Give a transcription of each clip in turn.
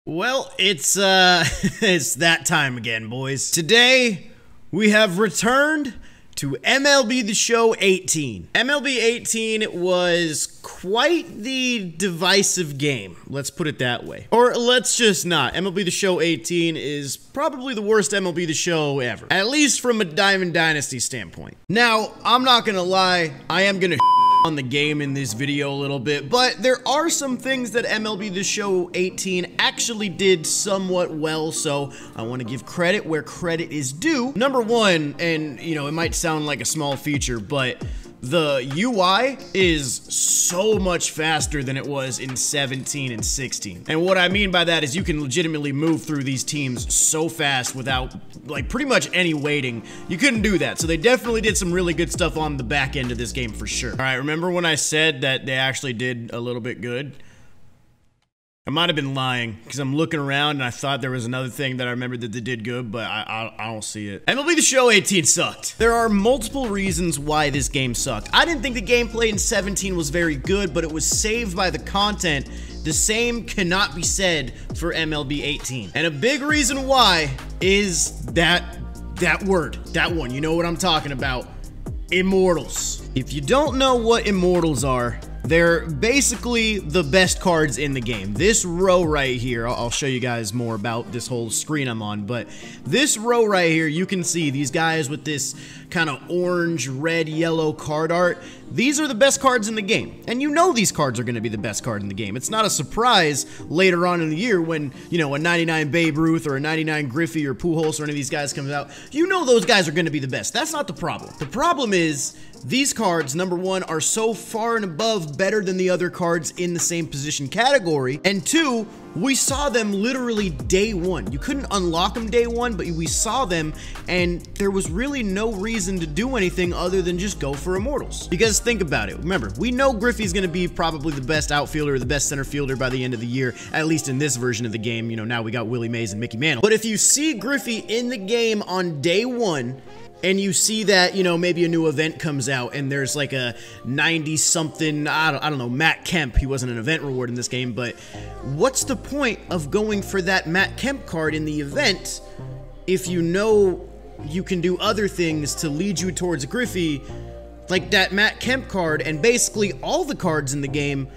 Well, it's it's that time again, boys. Today, we have returned to MLB The Show 18. MLB 18 was quite the divisive game, let's put it that way. Or let's just not. MLB The Show 18 is probably the worst MLB The Show ever, at least from a Diamond Dynasty standpoint. Now, I'm not gonna lie, I am gonna on the game in this video a little bit, but there are some things that MLB The Show 18 actually did somewhat well, so I want to give credit where credit is due. Number one, and you know, it might sound like a small feature, but the UI is so much faster than it was in 17 and 16. And what I mean by that is you can legitimately move through these teams so fast without like pretty much any waiting. You couldn't do that. So they definitely did some really good stuff on the back end of this game for sure. All right, remember when I said that they actually did a little bit good? I might have been lying because I'm looking around and I thought there was another thing that I remembered that they did good, but I don't see it. MLB The Show 18 sucked. There are multiple reasons why this game sucked. I didn't think the gameplay in 17 was very good, but it was saved by the content. The same cannot be said for MLB 18. And a big reason why is that word, that one, you know what I'm talking about, Immortals. If you don't know what Immortals are, they're basically the best cards in the game. This row right here, I'll show you guys more about this whole screen I'm on, but this row right here, you can see these guys with this kind of orange, red, yellow card art. These are the best cards in the game. And you know these cards are going to be the best card in the game. It's not a surprise later on in the year when, you know, a 99 Babe Ruth or a 99 Griffey or Pujols or any of these guys comes out. You know those guys are going to be the best. That's not the problem. The problem is these cards, number one, are so far and above better than the other cards in the same position category, and two, we saw them literally day one. You couldn't unlock them day one, but we saw them, and there was really no reason to do anything other than just go for Immortals. Because think about it. Remember, we know Griffey's going to be probably the best outfielder, the best center fielder by the end of the year, at least in this version of the game. You know, now we got Willie Mays and Mickey Mantle. But if you see Griffey in the game on day one, and you see that, you know, maybe a new event comes out and there's like a 90-something, I don't know, Matt Kemp. He wasn't an event reward in this game, but what's the point of going for that Matt Kemp card in the event if you know you can do other things to lead you towards Griffey, like that Matt Kemp card, and basically all the cards in the game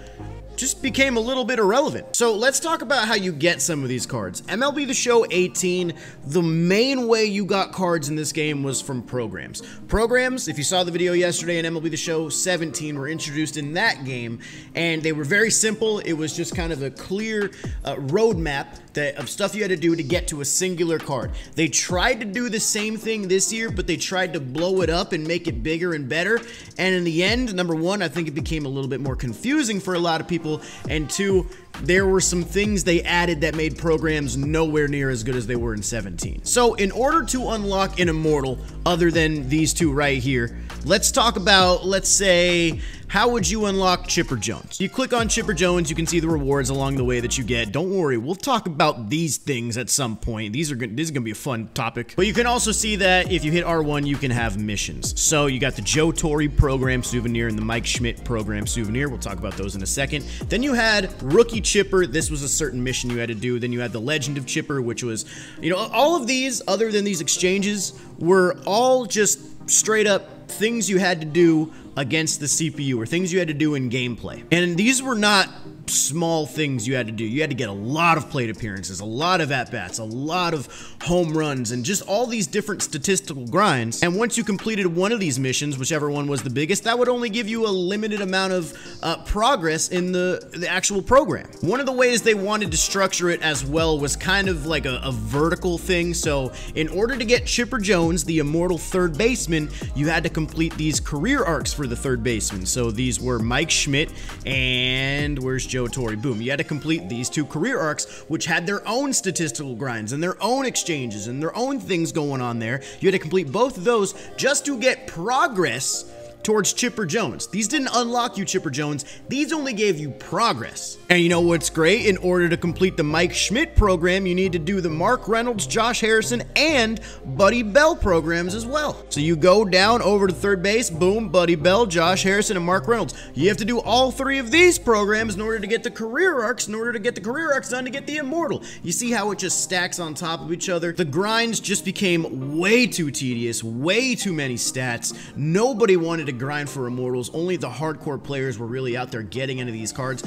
just became a little bit irrelevant. So let's talk about how you get some of these cards. MLB The Show 18, the main way you got cards in this game was from programs. Programs, if you saw the video yesterday in MLB The Show 17, were introduced in that game, and they were very simple. It was just kind of a clear roadmap of stuff you had to do to get to a singular card. They tried to do the same thing this year, but they tried to blow it up and make it bigger and better, and in the end, number one, I think it became a little bit more confusing for a lot of people, and two, there were some things they added that made programs nowhere near as good as they were in 17. So in order to unlock an Immortal, other than these two right here, let's talk about, let's say, how would you unlock Chipper Jones? You click on Chipper Jones, you can see the rewards along the way that you get. Don't worry, we'll talk about these things at some point. This is gonna be a fun topic. But you can also see that if you hit R1, you can have missions. So you got the Joe Torre program souvenir and the Mike Schmidt program souvenir. We'll talk about those in a second. Then you had Rookie Chipper. This was a certain mission you had to do. Then you had the Legend of Chipper, which was, you know, all of these, other than these exchanges, were all just straight up things you had to do against the CPU, or things you had to do in gameplay. And these were not small things you had to do. You had to get a lot of plate appearances, a lot of at-bats, a lot of home runs, and just all these different statistical grinds. And once you completed one of these missions, whichever one was the biggest, that would only give you a limited amount of progress in the actual program. One of the ways they wanted to structure it as well was kind of like a vertical thing. So in order to get Chipper Jones, the immortal third baseman, you had to complete these career arcs for the third baseman. So these were Mike Schmidt and where's Joe Torre? Boom. You had to complete these two career arcs, which had their own statistical grinds and their own exchanges and their own things going on there. You had to complete both of those just to get progress towards Chipper Jones. These didn't unlock you Chipper Jones. These only gave you progress. And you know what's great? In order to complete the Mike Schmidt program, you need to do the Mark Reynolds, Josh Harrison, and Buddy Bell programs as well. So you go down over to third base, boom, Buddy Bell, Josh Harrison, and Mark Reynolds. You have to do all three of these programs in order to get the career arcs, in order to get the career arcs done to get the immortal. You see how it just stacks on top of each other? The grinds just became way too tedious, way too many stats. Nobody wanted to grind for immortals. Only the hardcore players were really out there getting into these cards.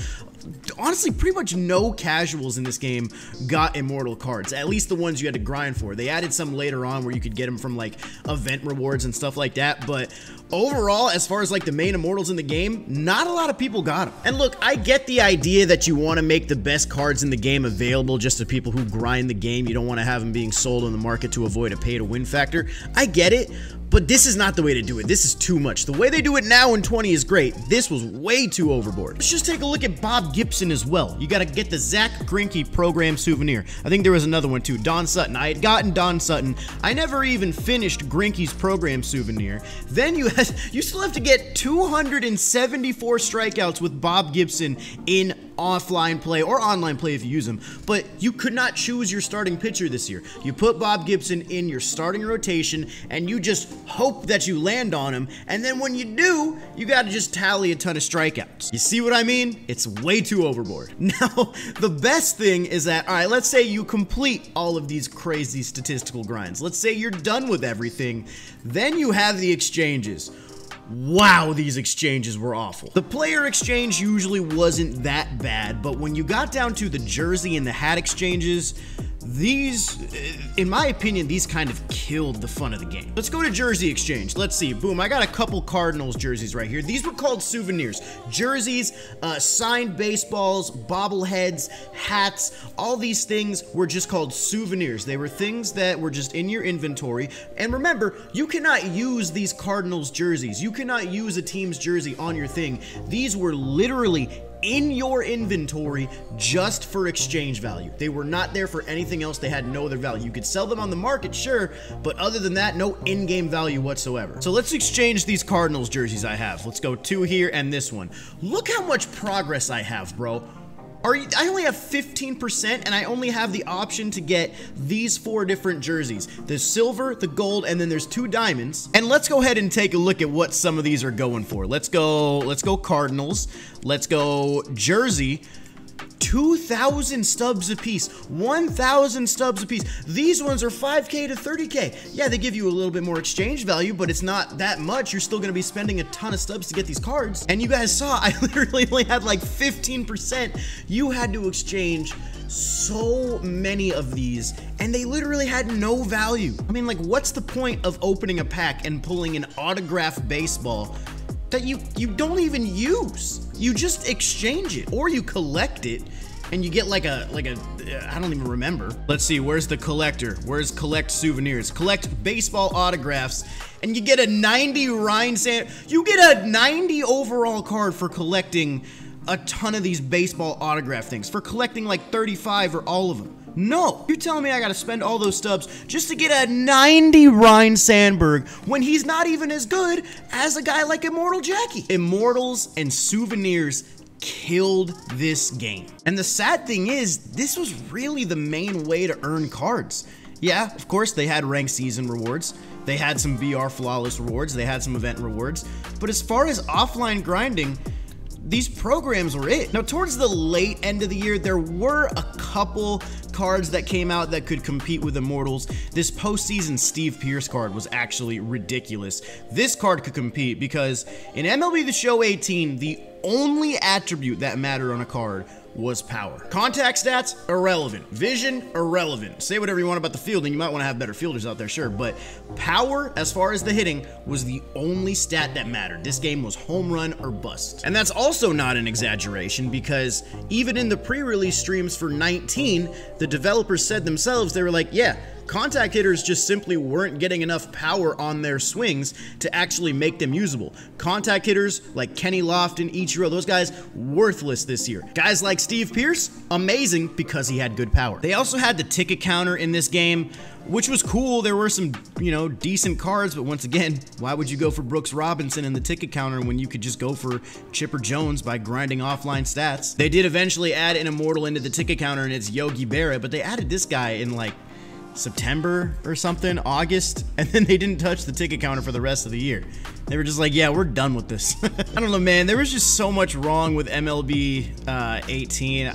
Honestly, pretty much no casuals in this game got immortal cards, at least the ones you had to grind for. They added some later on where you could get them from like event rewards and stuff like that, but overall, as far as like the main immortals in the game, not a lot of people got them. And look, I get the idea that you want to make the best cards in the game available just to people who grind the game. You don't want to have them being sold on the market to avoid a pay-to-win factor. I get it, but this is not the way to do it. This is too much. The way they do it now in 20 is great. This was way too overboard. Let's just take a look at Bob Gibson as well. You gotta get the Zach Greinke program souvenir. I think there was another one too, Don Sutton. I had gotten Don Sutton. I never even finished Greinke's program souvenir. Then you still have to get 274 strikeouts with Bob Gibson in offline play or online play if you use them, but you could not choose your starting pitcher this year. You put Bob Gibson in your starting rotation and you just hope that you land on him, and then when you do, you got to just tally a ton of strikeouts. You see what I mean? It's way too overboard. Now, the best thing is that, all right, let's say you complete all of these crazy statistical grinds. Let's say you're done with everything. Then you have the exchanges. Wow, these exchanges were awful. The player exchange usually wasn't that bad, but when you got down to the jersey and the hat exchanges, these, in my opinion, these kind of killed the fun of the game. Let's go to jersey exchange. Let's see. Boom, I got a couple Cardinals jerseys right here. These were called souvenirs. Jerseys, signed baseballs, bobbleheads, hats, all these things were just called souvenirs. They were things that were just in your inventory. And remember, you cannot use these Cardinals jerseys. You cannot use a team's jersey on your thing. These were literally in your inventory just for exchange value. They were not there for anything else. They had no other value. You could sell them on the market, sure, but other than that, no in-game value whatsoever. So let's exchange these Cardinals jerseys I have. Let's go two here and this one. Look how much progress I have, bro. I only have 15%, and I only have the option to get these 4 different jerseys. The silver, the gold, and then there's 2 diamonds. And let's go ahead and take a look at what some of these are going for. Let's go Cardinals. Let's go jersey. 2,000 stubs a piece, 1,000 stubs a piece. These ones are 5K to 30K. Yeah, they give you a little bit more exchange value, but it's not that much. You're still gonna be spending a ton of stubs to get these cards. And you guys saw, I literally only had like 15%. You had to exchange so many of these, and they literally had no value. I mean, like, what's the point of opening a pack and pulling an autographed baseball that you don't even use? You just exchange it, or you collect it, and you get like a I don't even remember. Let's see, where's the collector? Where's collect souvenirs? Collect baseball autographs, and you get a 90 Ryan Sand. You get a 90 overall card for collecting a ton of these baseball autograph things, for collecting like 35 or all of them. No, you're telling me I gotta spend all those stubs just to get a 90 Ryan Sandberg when he's not even as good as a guy like Immortal Jackie. Immortals and souvenirs killed this game. And the sad thing is, this was really the main way to earn cards. Yeah, of course, they had ranked season rewards. They had some VR flawless rewards. They had some event rewards. But as far as offline grinding, these programs were it. Now, towards the late end of the year, there were a couple cards that came out that could compete with Immortals. This postseason Steve Pearce card was actually ridiculous. This card could compete because in MLB The Show 18, the only attribute that mattered on a card was power. Contact stats, irrelevant. Vision, irrelevant. Say whatever you want about the fielding, you might want to have better fielders out there, sure, but power, as far as the hitting, was the only stat that mattered. This game was home run or bust. And that's also not an exaggeration, because even in the pre-release streams for 19, the developers said themselves, they were like, yeah, contact hitters just simply weren't getting enough power on their swings to actually make them usable. Contact hitters like Kenny Lofton, Ichiro, those guys, worthless this year. Guys like like Steve Pearce? Amazing, because he had good power. They also had the ticket counter in this game, which was cool. There were some, you know, decent cards, but once again, why would you go for Brooks Robinson in the ticket counter when you could just go for Chipper Jones by grinding offline stats? They did eventually add an Immortal into the ticket counter, and it's Yogi Berra, but they added this guy in like September or something, August, and then they didn't touch the ticket counter for the rest of the year. They were just like, yeah, we're done with this. I don't know, man. There was just so much wrong with MLB 18.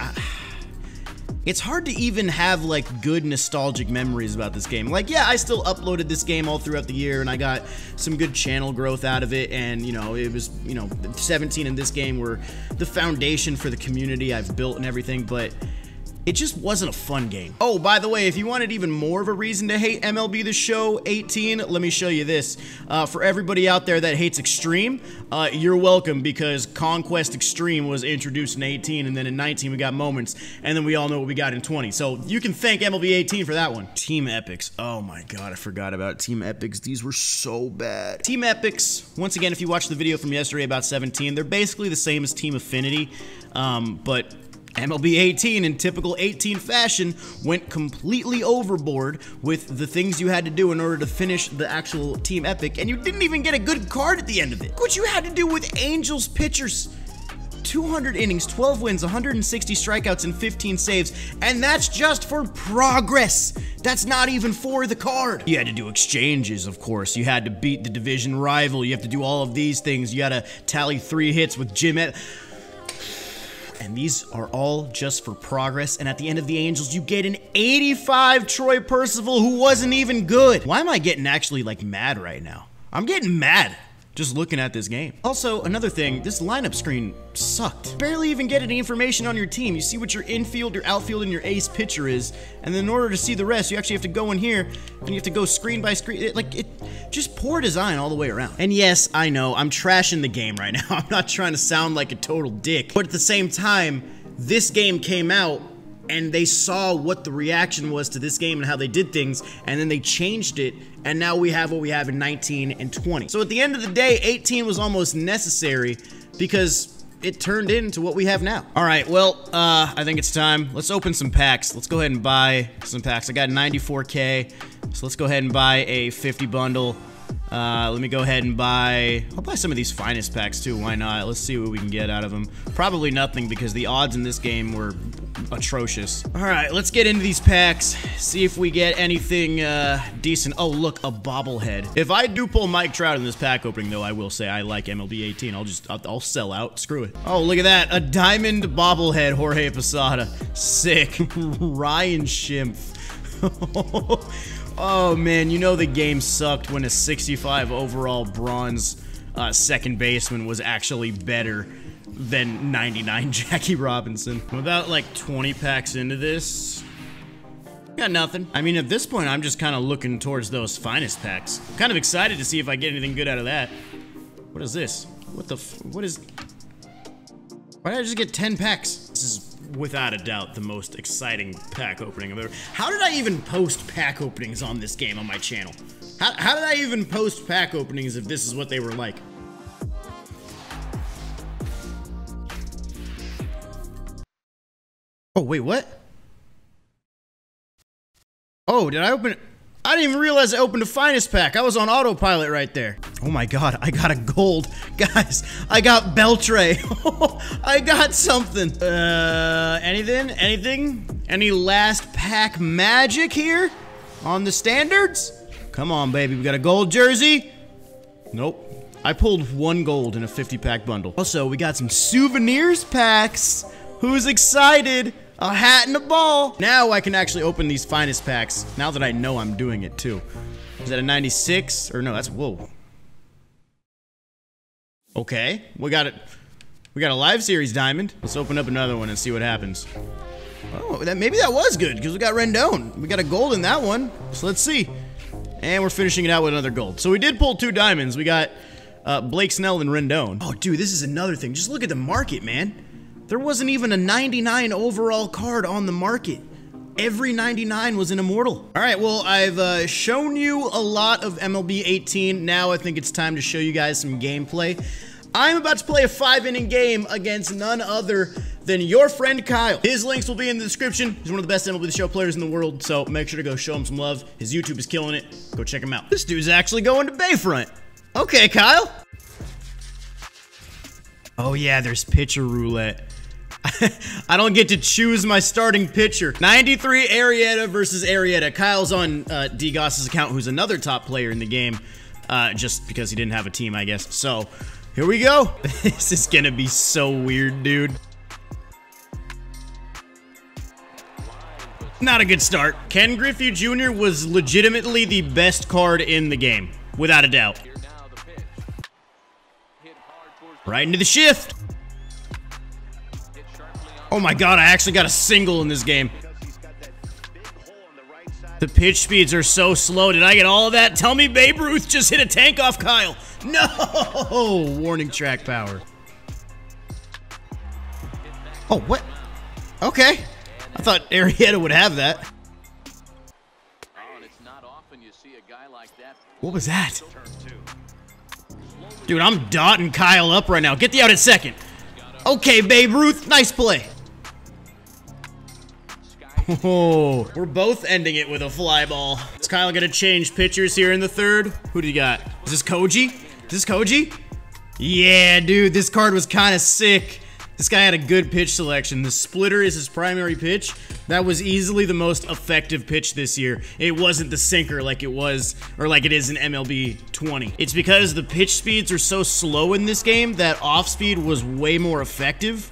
It's hard to even have like good nostalgic memories about this game. Like, yeah, I still uploaded this game all throughout the year, and I got some good channel growth out of it, and, you know, it was, you know, 17 and this game were the foundation for the community I've built and everything, but it just wasn't a fun game. Oh, by the way, if you wanted even more of a reason to hate MLB The Show 18, let me show you this. For everybody out there that hates Extreme, you're welcome, because Conquest Extreme was introduced in 18, and then in 19 we got Moments, and then we all know what we got in 20. So you can thank MLB 18 for that one. Team Epics. Oh my god, I forgot about Team Epics. These were so bad. Team Epics, once again, if you watched the video from yesterday about 17, they're basically the same as Team Affinity, but MLB 18, in typical 18 fashion, went completely overboard with the things you had to do in order to finish the actual Team Epic, and you didn't even get a good card at the end of it. Look what you had to do with Angels pitchers. 200 innings, 12 wins, 160 strikeouts, and 15 saves, and that's just for progress. That's not even for the card. You had to do exchanges, of course. You had to beat the division rival. You have to do all of these things. You gotta tally 3 hits with Jim. And these are all just for progress, and at the end of the Angels, you get an 85 Troy Percival who wasn't even good. Why am I getting actually, like, mad right now? I'm getting mad just looking at this game. Also, another thing, this lineup screen sucked. Barely even get any information on your team. You see what your infield, your outfield, and your ace pitcher is, and then in order to see the rest, you actually have to go in here, and you have to go screen by screen. Just poor design all the way around. And yes, I know, I'm trashing the game right now. I'm not trying to sound like a total dick, but at the same time, this game came out, and they saw what the reaction was to this game and how they did things, and then they changed it, and now we have what we have in 19 and 20. So at the end of the day, 18 was almost necessary because it turned into what we have now. All right, well, I think it's time. Let's open some packs. Let's go ahead and buy some packs. I got 94K, so let's go ahead and buy a 50 bundle. Let me go ahead and I'll buy some of these finest packs too, why not? Let's see what we can get out of them. Probably nothing, because the odds in this game were atrocious. Alright, let's get into these packs, see if we get anything decent. Oh, look, a bobblehead. If I do pull Mike Trout in this pack opening, though, I will say I like MLB 18. I'll sell out. Screw it. Oh, look at that. A diamond bobblehead, Jorge Posada. Sick. Ryan Schimpf. Oh man, you know the game sucked when a 65 overall bronze second baseman was actually better than 99 Jackie Robinson. I'm about like 20 packs into this. Got nothing. I mean, at this point, I'm just kind of looking towards those finest packs. I'm kind of excited to see if I get anything good out of that. What is this? What is... Why did I just get 10 packs? This is without a doubt the most exciting pack opening I've ever... How did I even post pack openings on this game on my channel? How did I even post pack openings if this is what they were like? Oh, wait, what? Oh, did I open it? I didn't even realize I opened a finest pack. I was on autopilot right there. Oh my god, I got a gold. Guys, I got Beltray. I got something. Anything? Anything? Any last pack magic here? On the standards? Come on, baby. We got a gold jersey? Nope. I pulled 1 gold in a 50-pack bundle. Also, we got some souvenirs packs. Who's excited? A hat and a ball. Now I can actually open these finest packs, now that I know I'm doing it too. Is that a 96? Or no, that's, whoa. Okay, we got a live series diamond. Let's open up another one and see what happens. Oh, maybe that was good, because we got Rendon. We got a gold in that one, so let's see. And we're finishing it out with another gold. So we did pull 2 diamonds. We got Blake Snell and Rendon. Oh, dude, this is another thing. Just look at the market, man. There wasn't even a 99 overall card on the market. Every 99 was an Immortal. All right, well, I've shown you a lot of MLB 18. Now I think it's time to show you guys some gameplay. I'm about to play a 5-inning game against none other than your friend Kyle. His links will be in the description. He's one of the best MLB The Show players in the world, so make sure to go show him some love. His YouTube is killing it. Go check him out. This dude's actually going to Bayfront. Okay, Kyle. Oh yeah, there's pitcher roulette. I don't get to choose my starting pitcher. 93 Arrieta versus Arrieta. Kyle's on D. Goss's account, who's another top player in the game, just because he didn't have a team, I guess. So, here we go. This is gonna be so weird, dude. Not a good start. Ken Griffey Jr. was legitimately the best card in the game, without a doubt. Right into the shift. Oh my god, I actually got a single in this game. The pitch speeds are so slow. Did I get all of that? Tell me Babe Ruth just hit a tank off Kyle. No! Warning track power. Oh, what? Okay. I thought Arrieta would have that. What was that? Dude, I'm dotting Kyle up right now. Get the out at second. Okay, Babe Ruth. Nice play. Oh, we're both ending it with a fly ball. Is Kyle gonna change pitchers here in the third? Who do you got? Is this Koji? Is this Koji? Yeah, dude, this card was kind of sick. This guy had a good pitch selection. The splitter is his primary pitch. That was easily the most effective pitch this year. It wasn't the sinker like it was, or like it is in MLB 20. It's because the pitch speeds are so slow in this game that off speed was way more effective.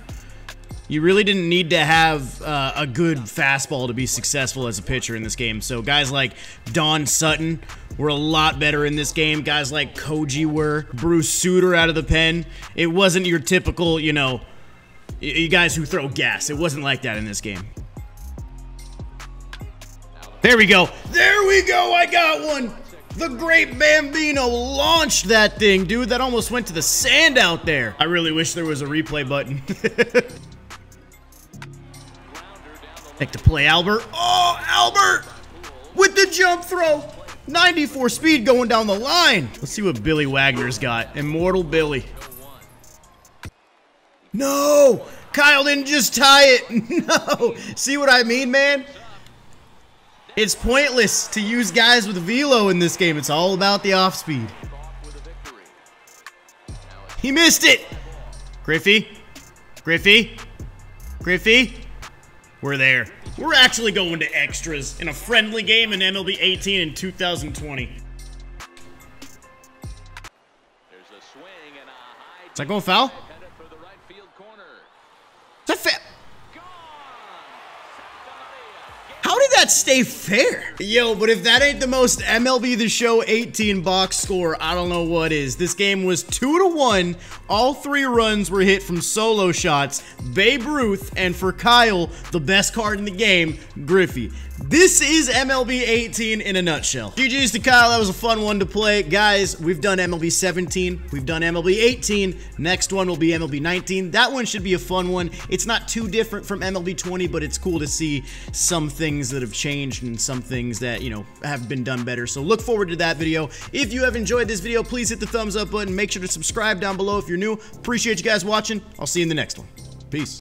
You really didn't need to have a good fastball to be successful as a pitcher in this game. So guys like Don Sutton were a lot better in this game. Guys like Koji were. Bruce Sutter out of the pen. It wasn't your typical, you know, you guys who throw gas. It wasn't like that in this game. There we go. There we go. I got one. The great Bambino launched that thing, dude. That almost went to the sand out there. I really wish there was a replay button. Take to play, Albert. Oh, Albert! With the jump throw. 94 speed going down the line. Let's see what Billy Wagner's got. Immortal Billy. No! Kyle didn't just tie it. No! See what I mean, man? It's pointless to use guys with velo in this game. It's all about the off speed. He missed it! Griffey. Griffey. Griffey. We're there. We're actually going to extras in a friendly game in MLB 18 in 2020. Is that going foul? Is that fair? How did that stay fair? Yo, but if that ain't the most MLB The Show 18 box score, I don't know what is. This game was 2-1. All 3 runs were hit from solo shots. Babe Ruth, and for Kyle, the best card in the game, Griffey. This is MLB 18 in a nutshell. GG's to Kyle. That was a fun one to play. Guys, we've done MLB 17. We've done MLB 18. Next one will be MLB 19. That one should be a fun one. It's not too different from MLB 20, but it's cool to see some things that have changed and some things that, you know, have been done better. So look forward to that video. If you have enjoyed this video, please hit the thumbs up button. Make sure to subscribe down below if you're new. Appreciate you guys watching. I'll see you in the next one. Peace.